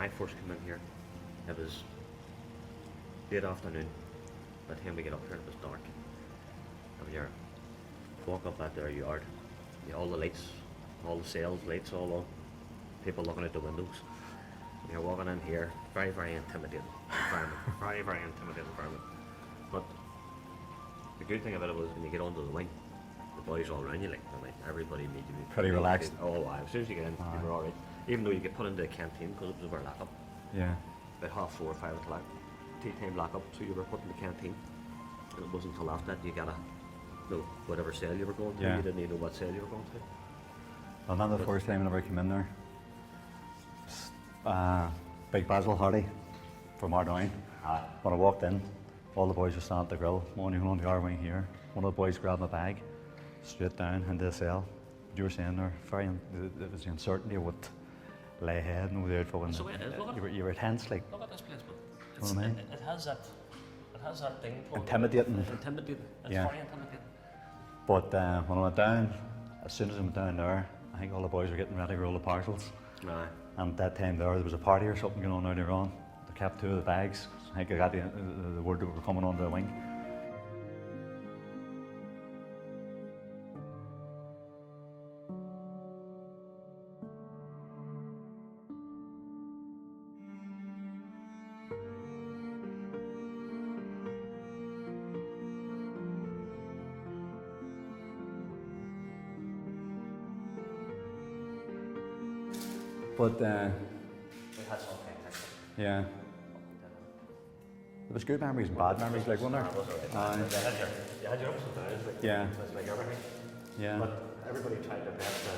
when I first came in here, it was late afternoon. By the time we get up here, it was dark. And when you walk up at their yard, all the lights, all the sales lights all on, people looking out the windows. And you're walking in here, very, very intimidating environment. Very, very intimidating environment. But the good thing about it was when you get onto the wing, the boys all around you, like everybody made you be Pretty relaxed. Oh, wow. As soon as you get in, you were alright. Even though you get put into a canteen because it was over lock-up. Yeah. About 4:30 or 5 o'clock, tea time lock-up, so you were put in the canteen. And it wasn't until after that you gotta know whatever cell you were going to. Yeah. You didn't even know what cell you were going to. I remember the first time whenever I came in there. Big Basil Hardy from Ardoyne. When I walked in, all the boys were standing at the grill. One, you're on the R wing here. One of the boys grabbed my bag, straight down into the cell. You were saying there, it was the uncertainty of what lay ahead and without fucking. So you were tense, like. Look at this place, man. You know what I mean? It has that thing. Intimidating. Intimidating. It's Yeah. very intimidating. But when I went down, as soon as I went down there, I think all the boys were getting ready to roll the parcels. Aye. And at that time there was a party or something going on earlier on. They kept 2 of the bags. I think I got the word that we were coming onto the wing. But We had something like that. yeah, there was good memories and bad memories, like one there. That was alright. You had your ups and downs, like, Yeah. it's like everything. Yeah. But everybody tried their best to.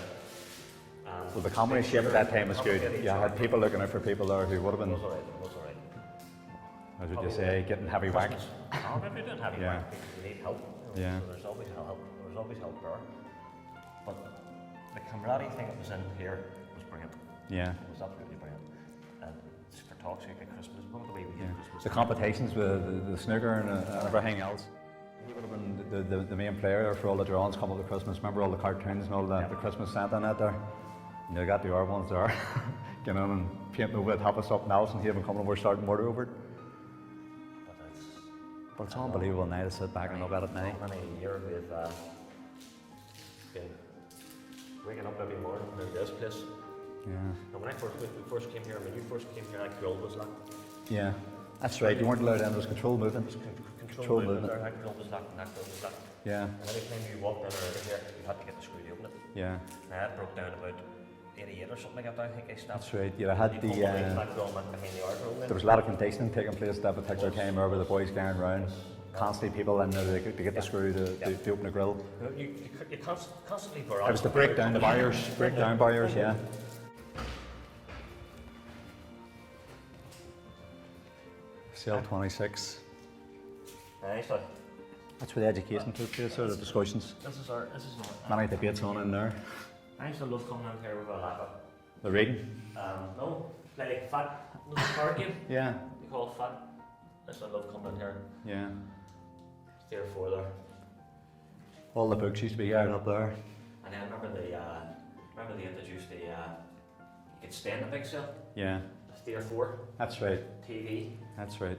Well, the comedy shape at that time was good. You had people looking out for people there who would have It been, was alright. It was alright. as would you say, getting heavy whack. Oh, maybe you didn't have any Yeah. whack because you need help. Yeah. So there's always help. There's always help there. But the camaraderie thing that was in here was brilliant. Yeah. It was absolutely brilliant. And it's for talk's sake at Christmas, one of the way we Yeah. did Christmas. The competitions with the snooker and everything else. He would have been the main player for all the drawings come up to Christmas. Remember all the cartoons and all the Christmas Santa and that there? And you got the R ones there, getting on and painting over the top of something else and having coming over starting murder over it. But it's unbelievable now to sit back and look at it now. Many a year we've been waking up every morning in this place. Yeah. And when we first came here, when you first came here, that grill was locked. Yeah. That's right, you weren't allowed in, there was control movement. Control movement there, that grill was locked and that grill was locked. Yeah. And every time you walked in or out of here, you had to get the screw to open it. Yeah. Now it broke down about 88 or something like that, I think I stopped. That's right, yeah, I had You the, pulled that grill went behind the R grill then. there was a lot of conditioning taking place at that particular time, where the boys going around, constantly people in there to get the screw to open the grill. You constantly were It was to break down the barriers, yeah. Cell 26. Aye, so That's where the education took place, or the discussions. this is our. Many debates on in there. I used to love coming in here with a laptop. The reading. No, like fat. The card game. Yeah, You call it fat. I used to love coming in here. yeah. 3 or 4 there. All the books used to be out up there. And then I remember they introduced the you could stay in the big cell. Yeah, 3 or 4 that's right, TV that's right.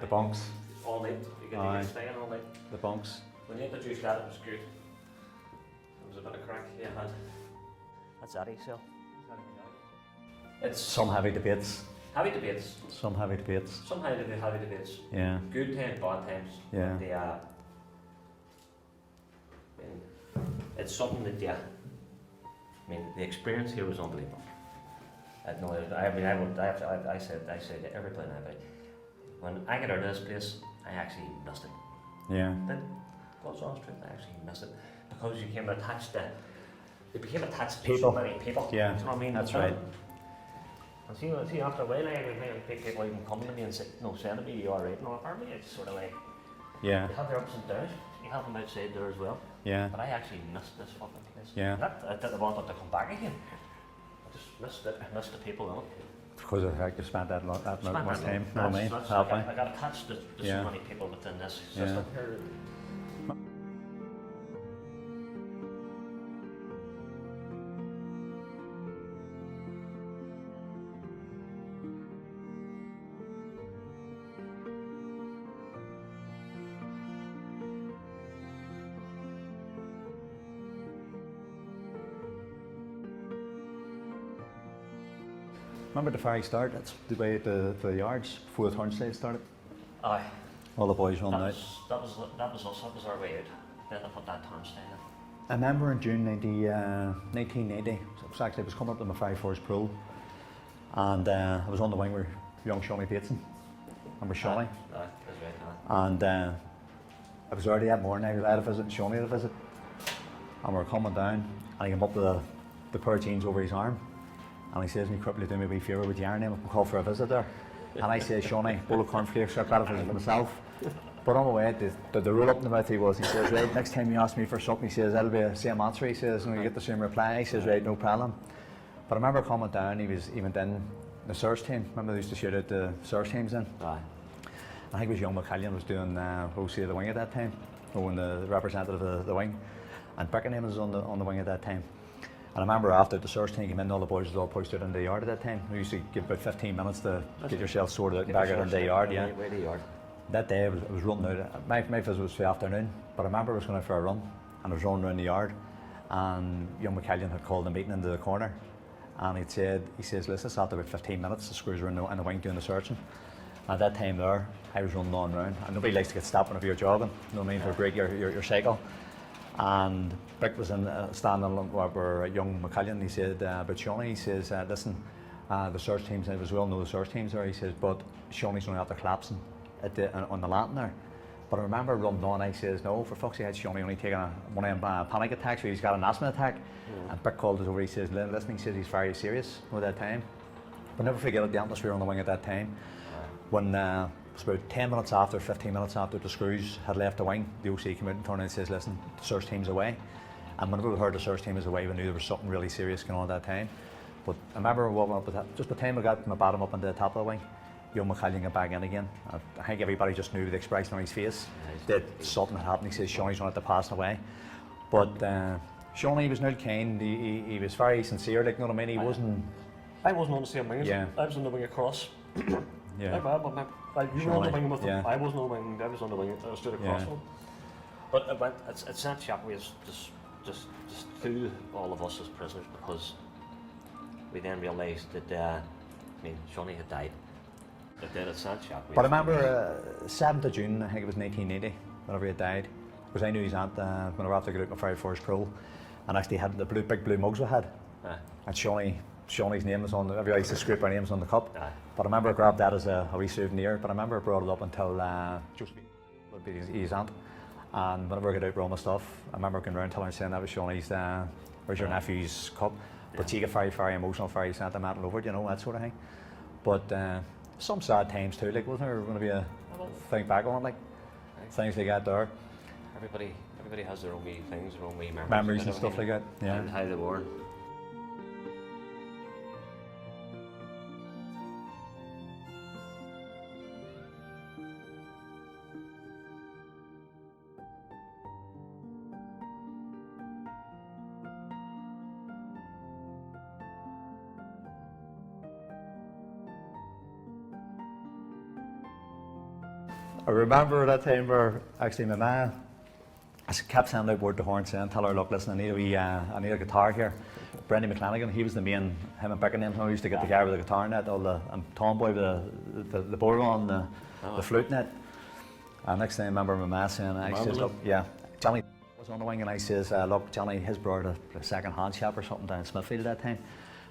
The bunks, all night. You Aye. could stay in all night. the bunks. When they introduced that, it was good. It was a bit of crack. Yeah, that's Addy cell. It's Some heavy debates, heavy debates. some heavy debates. Some heavy debates. Yeah, Good times, bad times. Yeah. The, I mean, it's something that, yeah. I mean, the experience here was unbelievable. I said to everybody, when I get out of this place, I actually missed it. yeah, Then, God's honest truth, I actually missed it because you became attached to. It became attached to so People. many people. Yeah, Do you know what I mean? that's right. And see, after a while, people even come to me and say, "No, send to me, you alright?" And all, apparently, it's sort of like yeah, you have their ups and downs. You have them outside there as well. yeah, But I actually missed this fucking place. Yeah. I didn't want it to come back again. I just missed it. I missed the people in it. because I think you spent that much time, you know what I mean? That's- Halfway. I got attached to Yeah. so many people within this Yeah. system here. remember the ferry start? That's the way the yards before the turnstile started. Aye. All the boys running out. That was us. That was our way out. Then they put that turnstile in. I remember in June 1980, it was coming up to my 5-1st pro, and I was on the wing with young Shawnee Bateson. Remember Shawnee? Aye, that's right. And I was early that morning. I had a visit, and Shawnee had a visit, and we were coming down, and he came up with the pair of jeans over his arm, and he says to me, "Cripple, do me a wee favour with your name, we'll call for a visit there." And I say, "Shawnee, bowl of cornflakes, I've got a visit myself." But on the way, the rule up in the mouth he says, "Right, next time you ask me for something," he says, "that'll be the same answer," he says, "and you get the same reply." He says, "Right, no problem." But I remember coming down, he went in the search team. Remember they used to shoot out the search teams in? Aye. I think it was young McCallion was doing OC of the wing at that time, or the representative of the wing, and Beckenham was on the wing at that time. And I remember after the search team came in, all the boys was all pushed out in the yard at that time. We used to give about 15 minutes to get yourself sorted out and back out in the yard. Yeah. Way the yard. That day it was running out. My visit was for the afternoon, but I remember I was going out for a run, and I was running around the yard, and young McCallion had called a meeting into the corner, and he says, "Listen, it's after about 15 minutes, the screws were in the wing doing the searching." At that time there, I was running on round, and nobody likes to get stopped whenever you're jogging, you know what I mean, to break your cycle. And Brick was standing where young McCallion, he said about Shawnee, he says, "Listen, the search teams, I was well know the search teams there," he says, "but Shawnee's only after collapsing on the landing there." But I remember running on, I says, "No, for fuck's sake, had Shawnee only taken one of them panic attacks where he's got an asthma attack." And Brick called us over, he says, "Listen," he says, "he's very serious at that time." But never forget the atmosphere on the wing at that time. When it was about 10 minutes after, 15 minutes after the screws had left the wing, the OC came out and turned and says, "Listen, the search team's away." And whenever we heard the search team was away, we knew there was something really serious going on at that time. But I remember walking up with that, just by the time I got my bottom up into the top of the wing, young McCallion got back in again. I think everybody just knew the expression on his face that something had happened. He says Shawnee's wanted to pass away. But Shawnee was not kind, he was very sincere, like, you know what I mean? I wasn't on the same wing. Yeah. I was on the wing across. Yeah. You were on the wing with them. I wasn't on the wing. I was on the wing. I stood across them. But it's that shockwaves just threw all of us as prisoners, because we then realised that Shawnee had died. But then it's that shockwaves. But I remember 7th of June, I think it was 1980, whenever he had died, because I knew his aunt whenever after I got out my very first pro, and actually had the big blue mugs we had, and Shawnee's name was on. Everybody used to scrape our names on the cup. But I remember I grabbed that as a wee souvenir. But I remember I brought it up until Josephine would be his aunt. And whenever I got out with all my stuff, I remember going around telling her, saying that was Shawnee's, where's your nephew's cup? But she got very emotional, very sentimental over it, you know, that sort of thing. But some sad times too, like, wasn't there going to be a thing back on, like, things like that there? Everybody has their own wee things, their own wee memories and stuff like that. Yeah. And how they were. I remember that time where actually my man, I kept sending out word to Horn saying, "Tell her, look, listen, I need a guitar here." Brendan McClanagan, he was the main, him and Beckenham, who used to get together with the guitar net, and Tomboy with the board on, the flute net. And next thing I remember my man saying, I says, "Look, yeah, Johnny was on the wing," and I says, "Look, Johnny, his brother a second hand shop or something down in Smithfield at that time."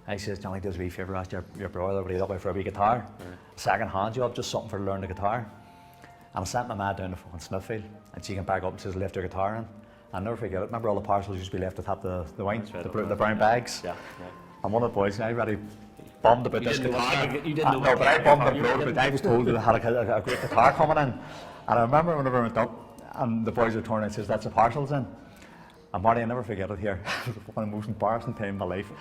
I says, "Johnny, does a wee favour, ask your brother what he'd up for a wee guitar, second hand job, just something for to learn the guitar." And I sent my man down to fucking Smithfield, and she came back up and says, "Lift your guitar in." I'll never forget it. Remember all the parcels used to be left atop the wing, the brown bags? Yeah. And one of the boys, I really bummed about this guitar. You didn't know. No, but I bummed about it, but I was told that I had a great guitar coming in. And I remember whenever I went up, and the boys were turning and says, "That's the parcels in." And Marty, I'll never forget it here. It was one of the most embarrassing times of my life.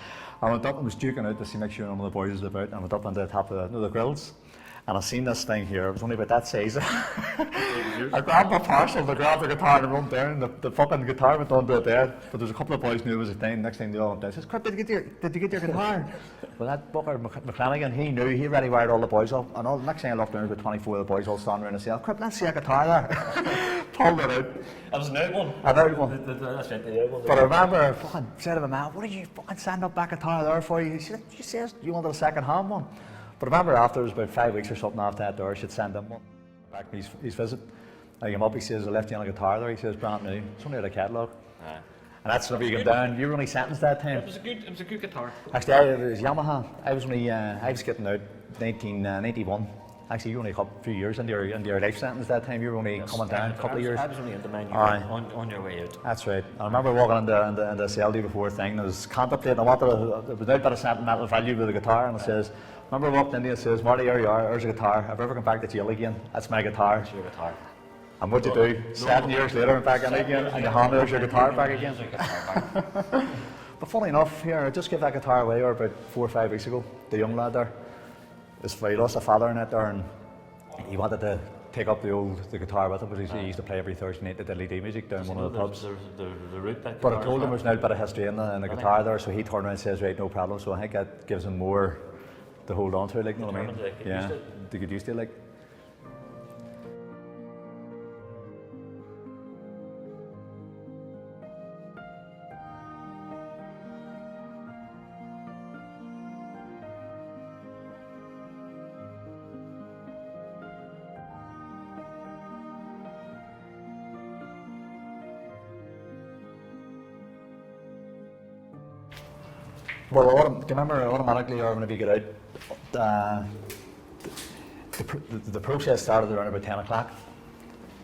I went up and was duking out to see, make sure none of the boys was about, and I went up on the top of the grills. And I seen this thing here, it was only about that size. I grabbed my parcel, I grabbed the guitar and run down, the fucking guitar went under the bed. But there's a couple of boys knew it was a thing, next thing they all went down. I says, "Crap, did you get your guitar?" Well, that fucker McClanagan, he knew, he already wired all the boys up. And all, the next thing I looked down, about 24 of the boys all standing around the cell. "Crap, let's see a guitar there." Pulled it out. That was an old one. An old one. That's right, the old one. But I remember fucking said to my man, "What did you fucking stand up that guitar there for?" He said, "You says you wanted a second hand one." But I remember after, it was about 5 weeks or something after that there, I should send him one. Back his visit. I came up, he says, "I left you on a guitar there." He says, "Brand new. It's only out of catalogue." And that's whenever you come down. You were only sentenced that time. It was a good guitar. Actually, it was Yamaha. I was getting out 1991. Actually, you were only a few years into your life sentence that time. You were only coming down a couple of years. I was only into mine. On your way out. That's right. I remember walking in the cell day before thing. I was contemplating. There was no bit of sentimental value with the guitar, and it says, remember I walked in there and it says, "Marty, here you are. There's a guitar. If I ever come back to jail again, that's my guitar." That's your guitar. And what you do? 7 years later, I'm back in again, and you hand there's your guitar back again. But funny enough, here I just gave that guitar away about 4 or 5 weeks ago. The young lad there, he lost a father in it there, and he wanted to take up the guitar with him, but he used to play every Thursday night the LED music down one of the pubs. The root bit. But I told him there's now a bit of history in the guitar there, so he turned around and says, "Right, no problem." So I think that gives him more to hold on to, like, you know what I mean? Yeah, to get used to it, like. Well, do you remember automatically, or whenever you get out, the process started around about 10 o'clock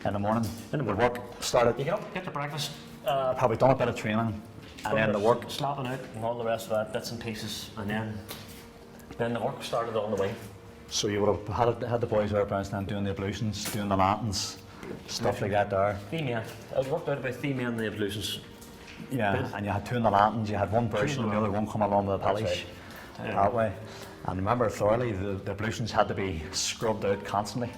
in the morning. The work started. You get up, get your breakfast. Probably done a bit of training, and then the work. Slapping out and all the rest of that, bits and pieces, and then the work started on the wing. So you would have had the boys out down doing the ablutions, doing the lanterns, stuff like that there. Themia. I worked out about Themia and the ablutions. Yeah, and you had two in the lanterns, you had one brushing and the other one coming along with the polish. That way. And remember thoroughly, the ablutions had to be scrubbed out constantly,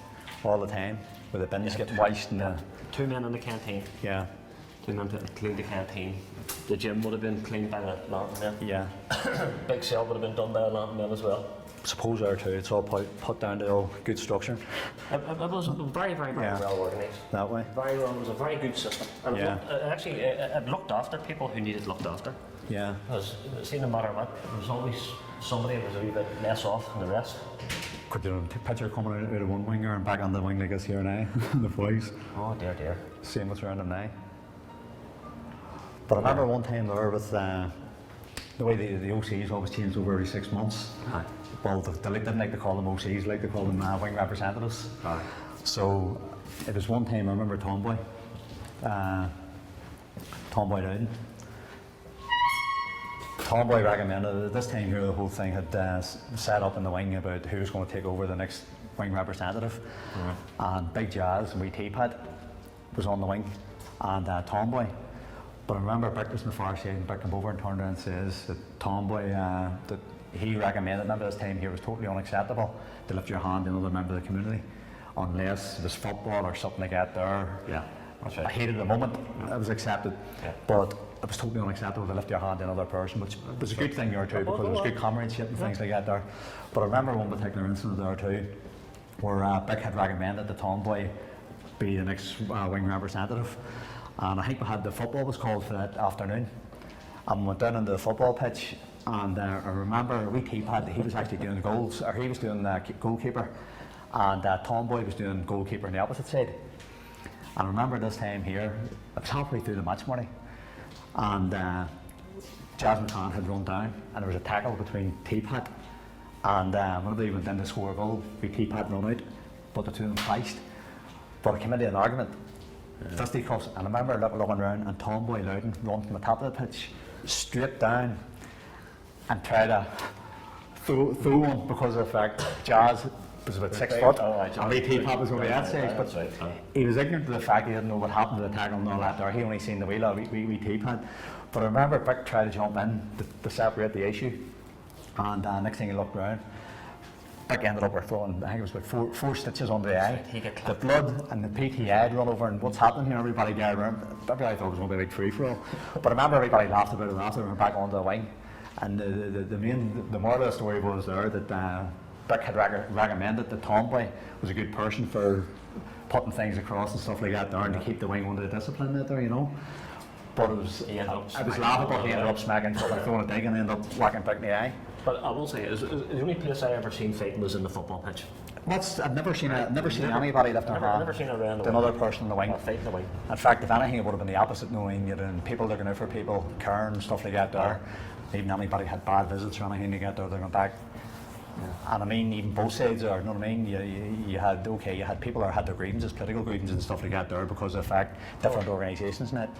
all the time, with the bins getting washed and the... 2 men in the canteen. Yeah. 2 men to clean the canteen. The gym would have been cleaned by the lantern men. Yeah. Big cell would have been done by a lantern men as well. Suppose there too, it's all put down to all good structure. It was very well organised. That way. Very well, it was a very good system. And it looked after people who needed looked after. Yeah. Because it seemed no matter what, there was always somebody who was a wee bit less off than the rest. Could you picture coming out of one winger and back on the wing like this here now, the boys? Oh dear. Same what's around them now. But I remember one time there with the way the OCs always change over every 6 months. Aye. Well, they didn't like to call them OCs, like to call them wing representatives. Aye. So it was one time I remember Tomboy Dowden. Tomboy recommended at this time here the whole thing had set up in the wing about who was going to take over the next wing representative. And Big Jazz and wee Teapot was on the wing, and Tomboy. But I remember Bick was on the far side, and Bick came over and turned around and says that Tomboy, that he recommended, remember this time here, it was totally unacceptable to lift your hand to another member of the community unless it was football or something like that there. Yeah, that's right. I hated the moment it was accepted, but it was totally unacceptable to lift your hand to another person, which was a good thing there too, because it was good comradeship and things like that there. But I remember one particular incident there too, where Bick had recommended that Tomboy be the next wing representative. And I think we had the football was called for that afternoon. And we went down into the football pitch, and I remember wee Teapot, he was actually doing goals, or he was doing goalkeeper, and Tomboy was doing goalkeeper on the opposite side. And I remember this time here, it was halfway through the match morning, and Jasmine Khan had run down, and there was a tackle between Teapot, and whenever they went in to score a goal, wee Teapot run out, but the two of them clashed. But it came into an argument. Fisticuffs, and I remember looking around, and Tomboy Loudon run from the top of the pitch straight down and try to throw one, because of the fact Jazz was about 6 foot and Lee Teapot was only that size, but he was ignorant of the fact he didn't know what happened to the tackle and all that there. He only seen the wheel of wee Teapot. But I remember Bick tried to jump in to separate the issue, and next thing he looked around, Vic ended up with throwing, I think it was about four stitches under the eye. He got The clapped. blood and the PT had run over, and what's happening here, everybody gathered around. Everybody thought it was going to be a big free-for-all. But I remember everybody laughed about it after we went back onto the wing. And the moral of the story was there that Vic had recommended that Tomboy was a good person for putting things across and stuff like that there, and to keep the wing under the discipline there, you know. But it was laughable. He ended up smacking, like throwing a dig, and ended up whacking Vic in the eye. But I will say, the only place I ever seen fighting was in the football pitch. I've never seen anybody lift their hand Never seen a round to another person in the wing. fight in the wing. In fact, if anything, it would have been the opposite. Knowing you know, people looking out for people, caring and stuff like that. There, even anybody had bad visits or anything to get there, they're going back. Yeah. And I mean, even both sides are. You know what I mean? You had people that had their grievances, political grievances and stuff like that there because of the fact different organisations and that.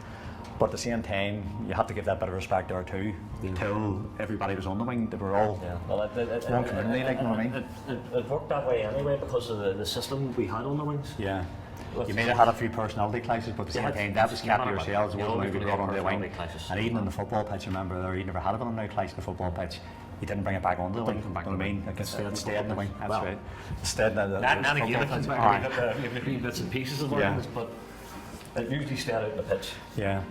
But at the same time, you have to give that bit of respect there too. Until everybody was on the wing, they were all one community, like, you know what I mean? It worked that way anyway because of the system we had on the wings. Yeah. You may have had a few personality clashes, but at the same time, that was kept to yourselves. It wasn't like you brought on the wing. And even in the football pitch, I remember there, you never had a personality clash in the football pitch. You didn't bring it back onto the wing. You know what I mean? Like it stayed in the wing. That's right. It stayed in the again, you've been bits and pieces of it, but it usually stayed out in the pitch. Yeah.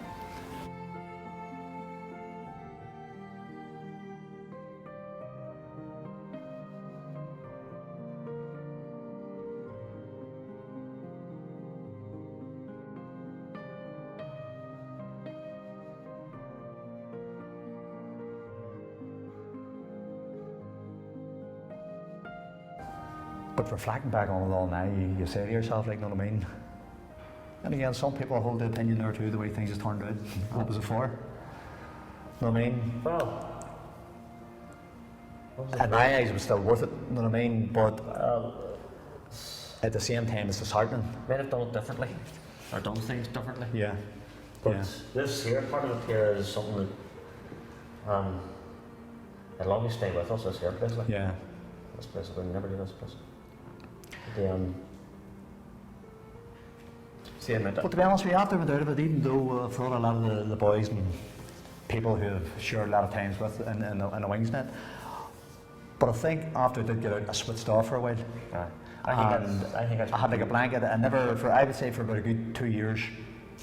But reflecting back on it all now, you say to yourself, like, you know what I mean? And again, some people hold the opinion there too, the way things have turned out. What was it for? You know what I mean? Well, in my eyes, it was still worth it, you know what I mean? But at the same time, it's disheartening. Might have done it differently, or done things differently. Yeah. But this here, part of it here is something that it'll always stay with us, this here place. Like. Yeah. This place, we'll never do this place. But to be honest, we have to without it, even though for a lot of the boys and people who have shared a lot of times with in the wings net. But I think after I did get out, I switched off for a while. I think I had like a blanket. I would say for about a good 2 years,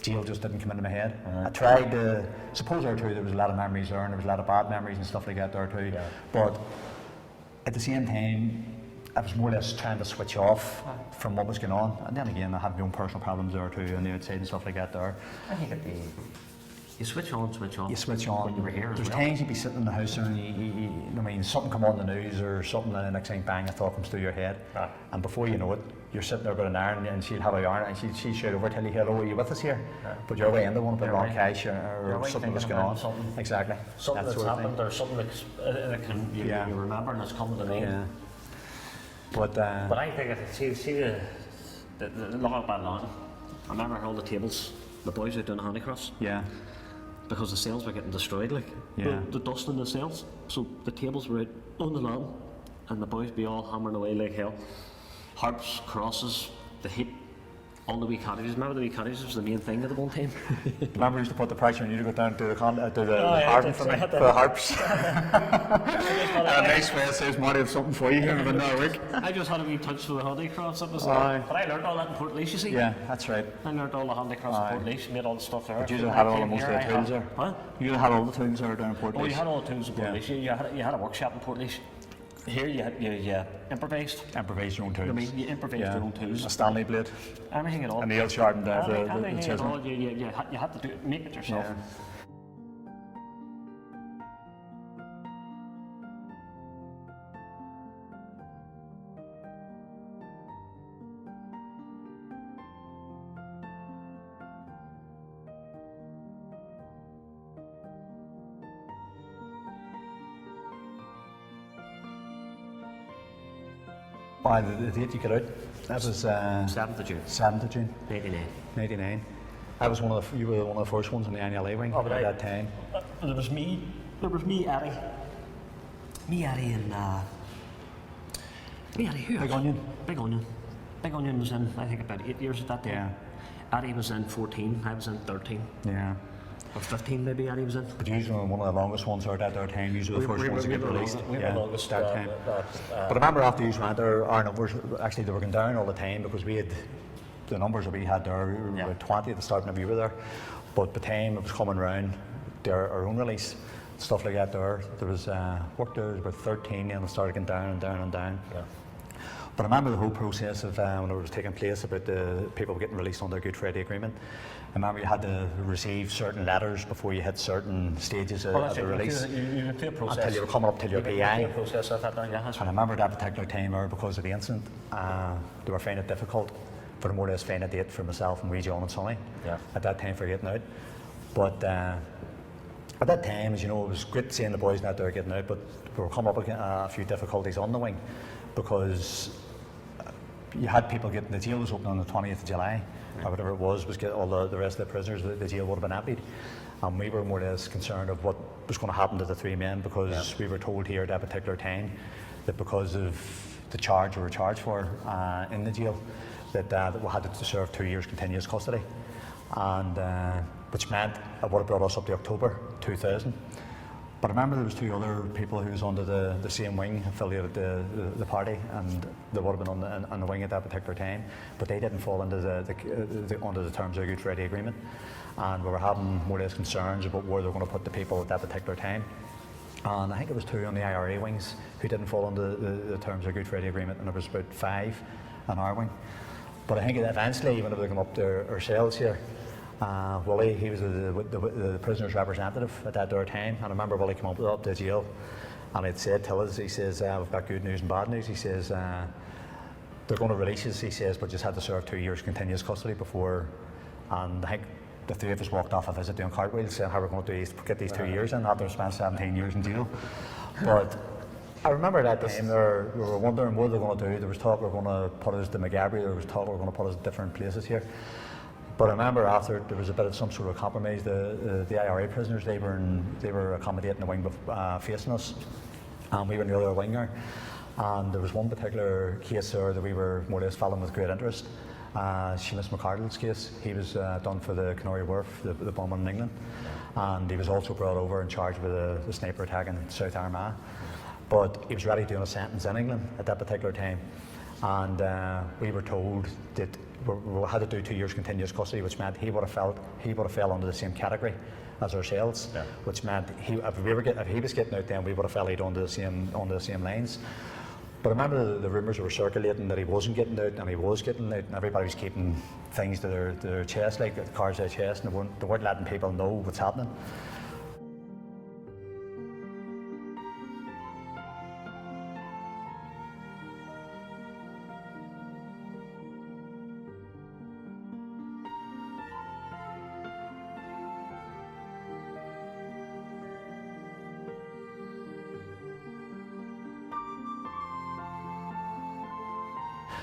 jail just didn't come into my head. I tried to, suppose there too, there was a lot of memories there, and there was a lot of bad memories and stuff like that there too. Yeah. But at the same time, I was more or less trying to switch off from what was going on. And then again, I had my own personal problems there too, on the outside and stuff like that there. I think you switch on. You switch on. When you were here There's times you'd be sitting in the house and I mean, something come on the news or something, and the next thing, bang, a thought comes through your head. And before you know it, you're sitting there with an iron, and she'd have a yarn, and she'd shout over, tell you, hello, are you with us here? But you're away into one of the Long Kesh or something that's going on. Exactly. Something that's happened or something that you remember and it's coming to mind. Yeah. But I think see the long up that lawn. I remember all the tables, the boys out doing handicrafts. Yeah. Because the sails were getting destroyed, like the dust in the sails. So the tables were out on the lawn, and the boys be all hammering away like hell. Harps, crosses, the heat, all the wee cottages. Remember the wee cottages was the main thing at the one time. Remember, we used to put the pressure on you to go down to the harp for the harps. And a nice way it says, Marty, I have something for you here in another week. I just had a wee touch for the handicrafts. But I learned all that in Port you see. Yeah, that's right. I learned all the handicrafts in Port made all the stuff there. But you had all most of the tools there. Huh? You had all the tools there down in Port you had all the tools in Port You had a workshop in Port Here you improvised. Improvised your own tools. I mean, you improvised your own tools. A Stanley blade. Anything at all. A nail sharpened down the chisel. You had to make it yourself. Yeah. The date you got out, that was 7th of June. 7th of June. 99. I was you were one of the first ones in the INlA wing at that time. There was me, Eddie. Me, Eddie, and who? Big Onion. Big Onion. Big Onion was in, I think, about 8 years at that time. Yeah. Eddie was in 14, I was in 13. Yeah. or 15 maybe Eddie was in. But usually one of the longest ones are at their time, usually the first ones to get released. We were longest that time. But I remember after you went there, our numbers, actually they were going down all the time because we had, the numbers that we had there, we were 20 at the start when we were there. But by the time it was coming round, our own release, stuff like that there was, work there was about 13 and it started getting down and down and down. Yeah. But I remember the whole process of when it was taking place about the people getting released on their Good Friday Agreement. I remember you had to receive certain letters before you hit certain stages of the release. You went through a process. Until you were coming up to your PI. Process of that, yeah. And I remember that particular time there, because of the incident, they were finding it difficult for more or less find a date for myself and John and Sonny at that time for getting out. But at that time, as you know, it was great seeing the boys out there getting out, but we were coming up against a few difficulties on the wing because you had people getting, the jail was open on the 20th of July, or whatever it was get all the rest of the prisoners, the jail would have been emptied. And we were more or less concerned of what was going to happen to the three men because we were told here at that particular time that because of the charge we were charged for in the jail, that we had to serve 2 years continuous custody. And which meant it would have brought us up to October 2000. But I remember there was two other people who was under the same wing, affiliated the party, and they would have been on the wing at that particular time, but they didn't fall under under the terms of the Good Friday Agreement. And we were having more or less concerns about where they were going to put the people at that particular time. And I think it was two on the IRA wings who didn't fall under the terms of the Good Friday Agreement, and there was about 5 on our wing. But I think eventually, whenever they come up to ourselves here, Willie, he was the prisoner's representative at that time, and I remember Willie came up to jail and he'd said to us, he says, we've got good news and bad news. He says, they're going to release us, he says, but just had to serve 2 years continuous custody before, and I think the three of us walked off a visit doing cartwheels saying how we're going to get these 2 years in after we spent 17 years in jail. But I remember that time there, we were wondering what they were going to do. There was talk we were going to put us to McGabry, there was talk we were going to put us in different places here. But I remember after there was a bit of some sort of compromise, the IRA prisoners, they were accommodating the wing facing us, and we were in the other wing there. And there was one particular case there that we were more or less following with great interest. Seamus McCardle's case. He was done for the Canary Wharf, the bombing in England, and he was also brought over and charged with the sniper attack in South Armagh. But he was ready doing a sentence in England at that particular time, and we were told that we had to do 2 years continuous custody, which meant he would have fell under the same category as ourselves, which meant if he was getting out, then we would have fell under the same lines. But I remember the rumours were circulating that he wasn't getting out, and he was getting out, and everybody was keeping things to their chest, like the cards to their chest, and they weren't letting people know what's happening.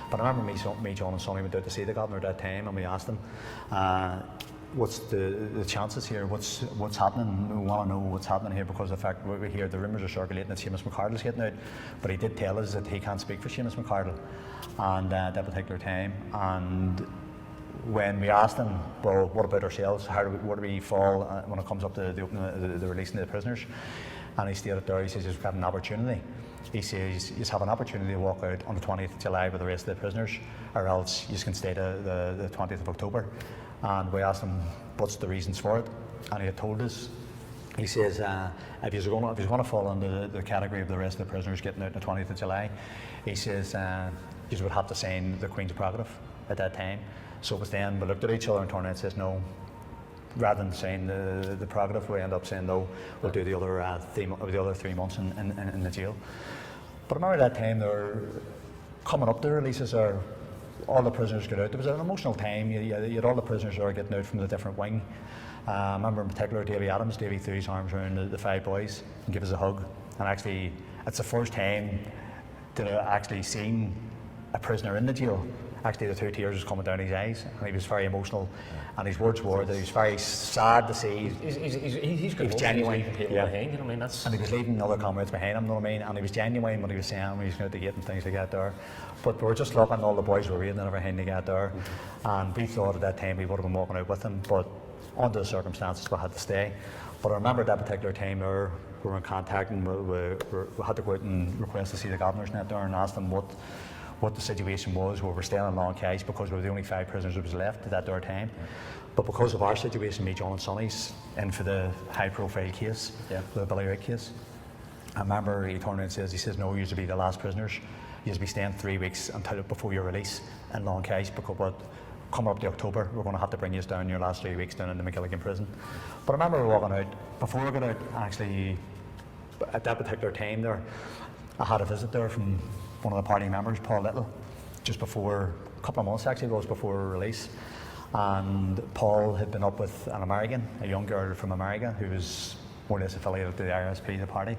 But I remember me, John and Sonny went out to see the governor at that time, and we asked him, what's the chances here, what's happening? We want to know what's happening here, because of the fact we hear the rumours are circulating that Seamus McCardle's getting out, but he did tell us that he can't speak for Seamus McCardle and at that particular time. And when we asked him, well, what about ourselves? Where do we fall when it comes up to the releasing of the prisoners? And he stated there, he says, you've got an opportunity. He says, you have an opportunity to walk out on the 20th of July with the rest of the prisoners, or else you can stay to the 20th of October. And we asked him, what's the reasons for it? And he had told us, he says, if you're going to fall under the category of the rest of the prisoners getting out on the 20th of July, he says, you would have to sign the Queen's prerogative at that time. So it was then we looked at each other and turned around and says, no. Rather than saying the prerogative, we end up saying no, we'll do the other 3 months in the jail. But I remember that time they were coming up to releases, all the prisoners got out. There was an emotional time. You had all the prisoners that were getting out from the different wing. I remember in particular Davy threw his arms around the 5 boys and gave us a hug. And actually, it's the first time that I actually seen a prisoner in the jail actually the 2 tears was coming down his eyes, and he was very emotional. And his words were that he was very sad to see. He's He was genuine. People behind, you know what I mean? That's... And he was leaving other comrades behind him, you know what I mean? And he was genuine when he was saying when he was going out to gate and things like that there. But we were just looking, all the boys were reading and everything to get there. And we thought at that time we would have been walking out with him, but under the circumstances we had to stay. But I remember at that particular time there, we were in contact, and we had to go out and request to see the governor's net there and ask them what the situation was. We were staying in Long Kesh because we were the only 5 prisoners that was left at that there time. But because of our situation, me, John and Sonny's in for the high profile case, the Billy Wright case. I remember he turned around and says, no, you to be the last prisoners. You to be staying 3 weeks until before your release in Long Kesh, because coming up to October, we're going to have to bring you down your last 3 weeks down in the McGilligan prison. But I remember walking out, before I got out, actually, at that particular time there, I had a visit there from one of the party members, Paul Little, just before, a couple of months actually, it was before release. And Paul had been up with an American, a young girl from America, who was more or less affiliated to the IRSP, the party.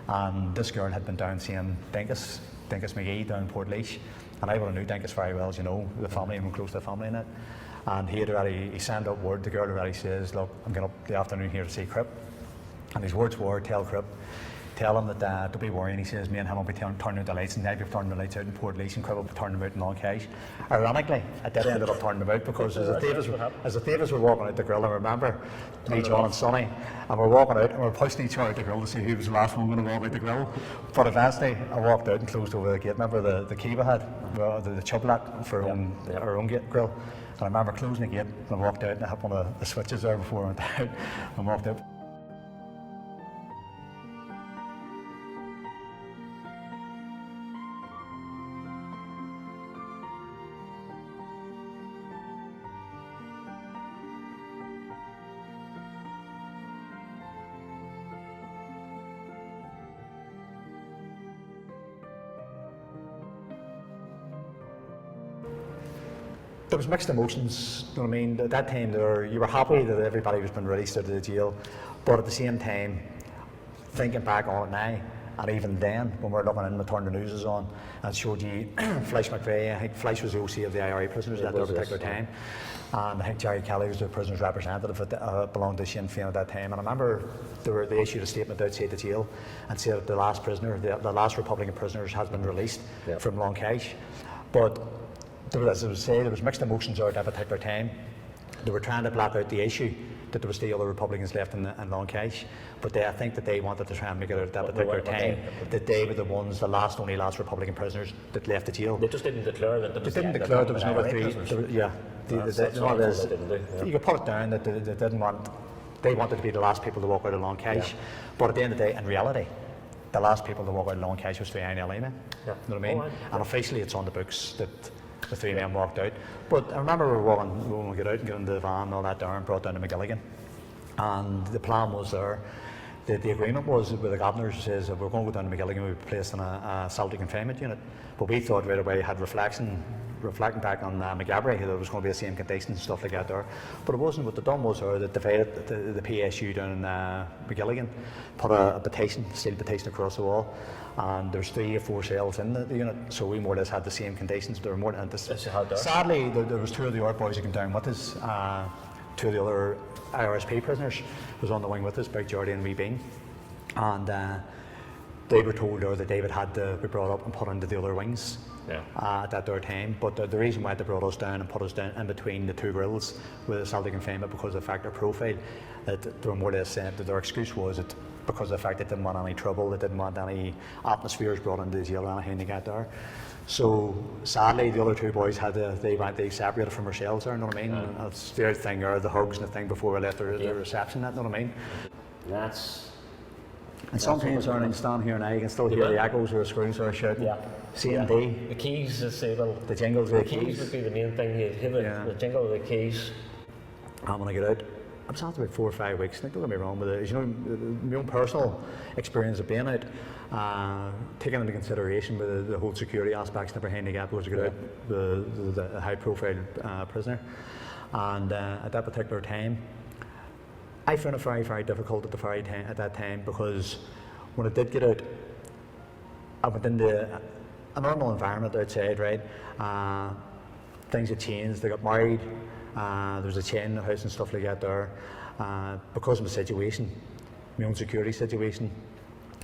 And this girl had been down seeing Dinkus McGee down in Portlaoise. And I would have knew Dinkus very well, as you know, the family, I'm close to the family in it. And he sent up word, the girl already says, look, I'm going up the afternoon here to see Crip. And his words were, tell Crip, tell him that don't be worrying. He says, me and him will be turning out the lights, and they'll be turning the lights out in Portlaoise, and Crip will be turning them out in Long Kesh. Ironically, I did end up turning them out, because as the Davis were walking out the grill, I remember me, John and Sonny, and we're walking out and we're pushing each other out the grill to see who was the last one going to walk out the grill. But eventually I walked out and closed over the gate. Remember the key we had, the chub lock for our own gate grill. And I remember closing the gate and I walked out, and I had one of the switches there before I went out and walked out. There was mixed emotions, you know what I mean? At that time, you were happy that everybody was being released out of the jail, but at the same time, thinking back on it now, and even then, when we were looking in, we turned the news on, and it showed you Fleisch McVeigh. I think Fleisch was the OC of the IRA prisoners at that particular time, and I think Jerry Kelly was the prisoner's representative that belonged to Sinn Féin at that time. And I remember they issued a statement outside the jail and said that the last prisoner, the last Republican prisoners, has been released from Long Kesh. But as I was saying, there was mixed emotions at that particular time. They were trying to black out the issue that there was still other Republicans left in Long Kesh, but I think that they wanted to try and make it out at that particular time that they were the ones, the only last Republican prisoners that left the jail. They just didn't declare that there was. They didn't declare there was another 3. You could put it down that they wanted to be the last people to walk out of Long Kesh, but at the end of the day, in reality, the last people to walk out of Long Kesh was 3 INlA men. You know what I mean? And officially, it's on the books that the 3 men walked out. But I remember we were walking, when we got out and got into the van and all that there and brought down to McGilligan. And the plan was there, the agreement was with the governor, says that we're going to go down to McGilligan, we'll be placed in a solitary confinement unit. But we thought right away, had reflecting back on McGabry, that it was going to be the same conditions and stuff like that there. But it wasn't. What they done was that divided the PSU down in McGilligan, put a petition, steel petition across the wall, and there's 3 or 4 cells in the unit, so we more or less had the same conditions. There were more than this. Sadly, there was 2 of the other boys that came down with us. 2 of the other IRSP prisoners was on the wing with us, Big Geordie and Wee Bean, and they were told there that David had to be brought up and put into the other wings at that time. But the reason why they brought us down and put us down in between the 2 grills with the solitary confinement, because of the fact their profile, that they were more or less saying that their excuse was that because of the fact they didn't want any trouble, they didn't want any atmospheres brought into the jail or anything to get there. So sadly, the other 2 boys they separated from ourselves there, you know what I mean? And that's the other thing, or the hugs and the thing before we left the reception, you know what I mean? And sometimes when I stand here now, you can still hear the echoes or the screws or shouting. C&D. The keys, the jingles of the keys would be the main thing. You hear the jingle of the keys. And when I get out, I was after about 4 or 5 weeks. Don't get me wrong with it. You know, my own personal experience of being out, taking into consideration with the whole security aspects and everything like that, because you got out the high-profile prisoner, and at that particular time, I found it very, very difficult at that time, because when I did get out, I went into a normal environment outside, right? things had changed. They got married, there was a chain in the house and stuff like that there. Because of my situation, my own security situation,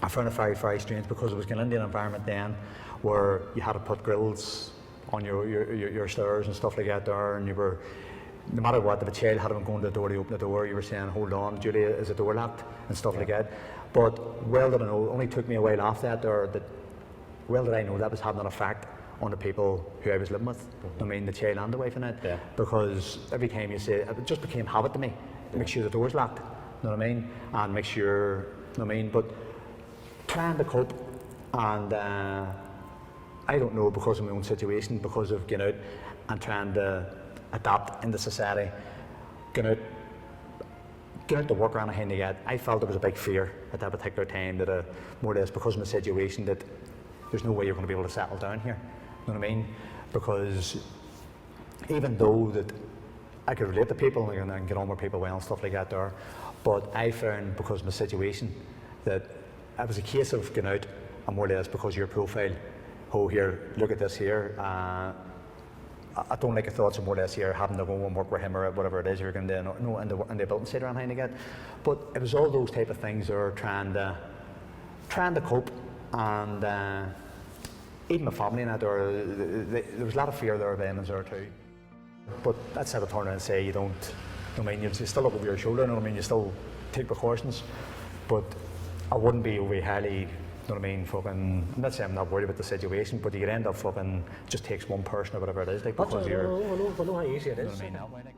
I found it very, very strange because it was going into an environment then where you had to put grills on your stairs and stuff like that there, and you were, no matter what, if a child had been going to the door to open the door, you were saying, hold on, Julie, is the door locked? And stuff like that. But well did I know, it only took me a while after that there, that well did I know that was having an effect on the people who I was living with. I mean, the child and the wife in it. Yeah. Because every time you say, it just became habit to me. Make sure the door's locked, you know what I mean? And make sure, you know what I mean? But trying to cope, and I don't know, because of my own situation, because of getting out and trying to adapt into society, getting out to work around a hand again, I felt there was a big fear at that particular time that more or less because of my situation that there's no way you're going to be able to settle down here, you know what I mean? Because even though that I could relate to people and get on with people well and stuff like that there, but I found because of my situation that it was a case of getting out and more or less because of your profile, oh here, look at this here, I don't like the thoughts of more or less here having to go and work with him or whatever it is you're going to do, no, in the building site or anything like that. But it was all those type of things that are trying to cope, and even my family and that, there was a lot of fear there then there too. But that's how I turn around and say you don't, I mean, you still look over your shoulder, you know what I mean, you still take precautions, but I wouldn't be over highly, you know what I mean, fucking, I'm not saying I'm not worried about the situation, but you could end up fucking, it just takes one person or whatever it is, like, because you're, I know how easy it is. You know what I mean, that way, like.